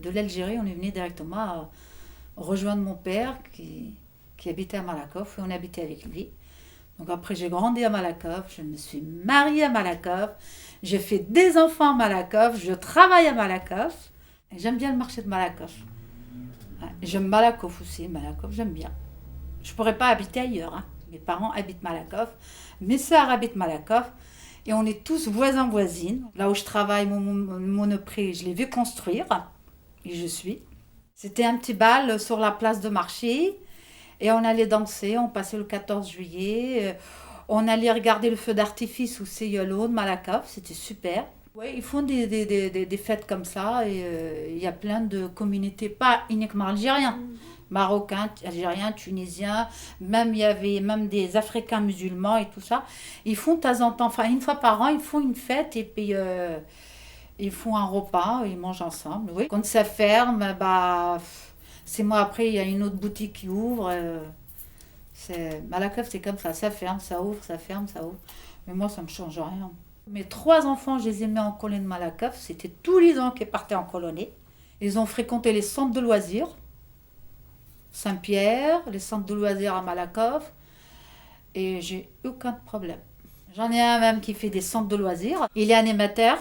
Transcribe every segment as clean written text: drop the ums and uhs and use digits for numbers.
De l'Algérie, on est venu directement rejoindre mon père qui habitait à Malakoff et on habitait avec lui. Donc après, j'ai grandi à Malakoff, je me suis mariée à Malakoff, j'ai fait des enfants à Malakoff, je travaille à Malakoff. Et j'aime bien le marché de Malakoff. Ouais, j'aime Malakoff aussi, Malakoff, j'aime bien. Je pourrais pas habiter ailleurs, hein. Mes parents habitent Malakoff, mes sœurs habitent Malakoff et on est tous voisins-voisines. Là où je travaille, mon monoprix, je l'ai vu construire et je suis. C'était un petit bal sur la place de marché et on allait danser, on passait le 14 juillet, on allait regarder le feu d'artifice au Seyolo de Malakoff, c'était super. Ouais, ils font des fêtes comme ça et il y a plein de communautés, pas uniquement algériens, marocains, algériens, tunisiens, même il y avait même des Africains musulmans et tout ça. Ils font de temps en temps, enfin une fois par an, ils font une fête et puis ils font un repas, ils mangent ensemble. Oui. Quand ça ferme, bah, 6 mois après, il y a une autre boutique qui ouvre. Malakoff, c'est comme ça ferme, ça ouvre, ça ferme, ça ouvre. Mais moi, ça ne me change rien. Mes 3 enfants, je les ai mis en colonie de Malakoff. C'était tous les ans qu'ils partaient en colonie. Ils ont fréquenté les centres de loisirs, Saint-Pierre, les centres de loisirs à Malakoff. Et j'ai aucun problème. J'en ai un même qui fait des centres de loisirs. Il est animateur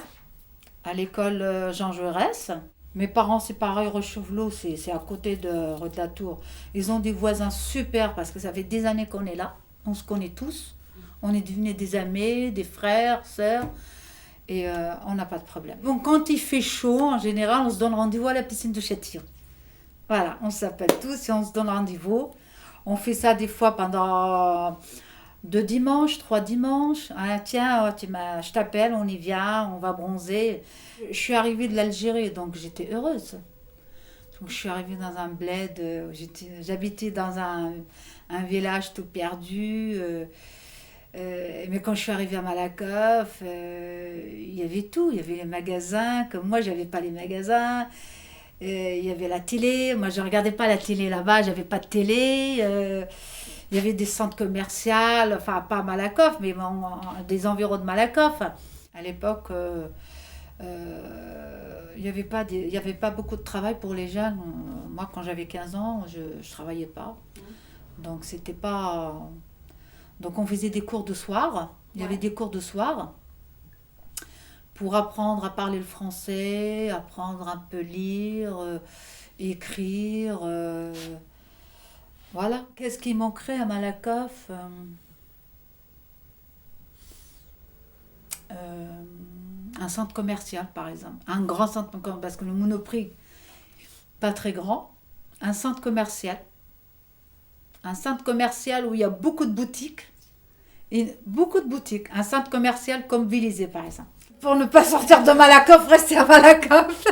à l'école Jean Jaurès. Mes parents, c'est pareil, Rochevleau, c'est à côté de Rue-de-la-Tour. Ils ont des voisins super parce que ça fait des années qu'on est là. On se connaît tous. On est devenus des amis, des frères, sœurs. Et on n'a pas de problème. Bon, quand il fait chaud, en général, on se donne rendez-vous à la piscine de Châtillon. Voilà, on s'appelle tous et on se donne rendez-vous. On fait ça des fois pendant 2 dimanches, 3 dimanches. Ah, tiens, oh, je t'appelle, on y vient, on va bronzer. Je suis arrivée de l'Algérie, donc j'étais heureuse. Donc je suis arrivée dans un bled, j'habitais dans un village tout perdu. Mais quand je suis arrivée à Malakoff, il y avait tout. Il y avait les magasins, comme moi, j'avais pas les magasins. Il y avait la télé. Moi, je regardais pas la télé là-bas, j'avais pas de télé. Il y avait des centres commerciaux, enfin pas à Malakoff, mais bon, des environs de Malakoff. À l'époque, il n'y avait il y avait pas beaucoup de travail pour les jeunes. Moi, quand j'avais 15 ans, je travaillais pas. Donc, c'était pas. Donc, on faisait des cours de soir. Il y avait des cours de soir pour apprendre à parler le français, apprendre un peu lire, écrire. Voilà. Qu'est-ce qui manquerait à Malakoff? Un centre commercial, par exemple. Un grand centre commercial, parce que le Monoprix, pas très grand. Un centre commercial. Un centre commercial où il y a beaucoup de boutiques. Et beaucoup de boutiques. Un centre commercial comme Vélizy, par exemple. Pour ne pas sortir de Malakoff, rester à Malakoff.